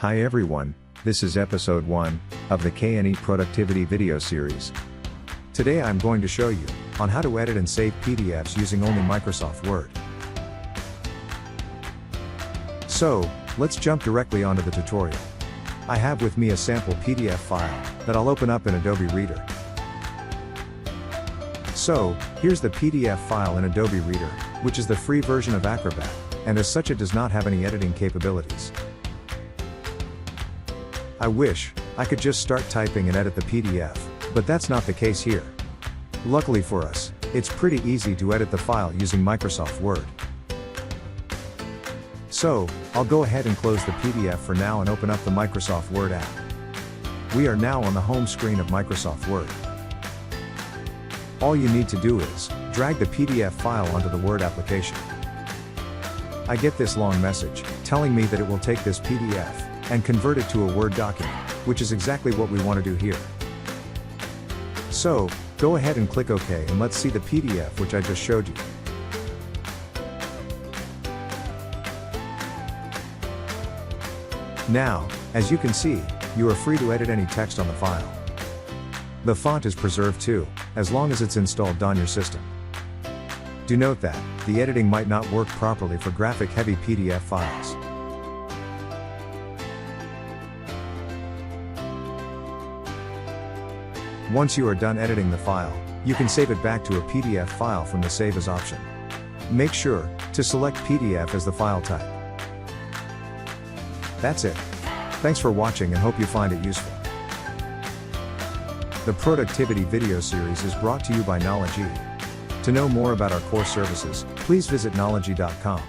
Hi everyone, this is episode 1 of the KnE Productivity Video Series. Today I'm going to show you on how to edit and save PDFs using only Microsoft Word. So, let's jump directly onto the tutorial. I have with me a sample PDF file that I'll open up in Adobe Reader. So, here's the PDF file in Adobe Reader, which is the free version of Acrobat, and as such it does not have any editing capabilities. I wish I could just start typing and edit the PDF, but that's not the case here. Luckily for us, it's pretty easy to edit the file using Microsoft Word. So, I'll go ahead and close the PDF for now and open up the Microsoft Word app. We are now on the home screen of Microsoft Word. All you need to do is drag the PDF file onto the Word application. I get this long message telling me that it will take this PDF and convert it to a Word document, which is exactly what we want to do here. So, go ahead and click OK and let's see the PDF which I just showed you. Now, as you can see, you are free to edit any text on the file. The font is preserved too, as long as it's installed on your system. Do note that the editing might not work properly for graphic-heavy PDF files. Once you are done editing the file, you can save it back to a PDF file from the Save As option. Make sure to select PDF as the file type. That's it. Thanks for watching and hope you find it useful. The Productivity Video Series is brought to you by KnE. To know more about our core services, please visit knowledge.com.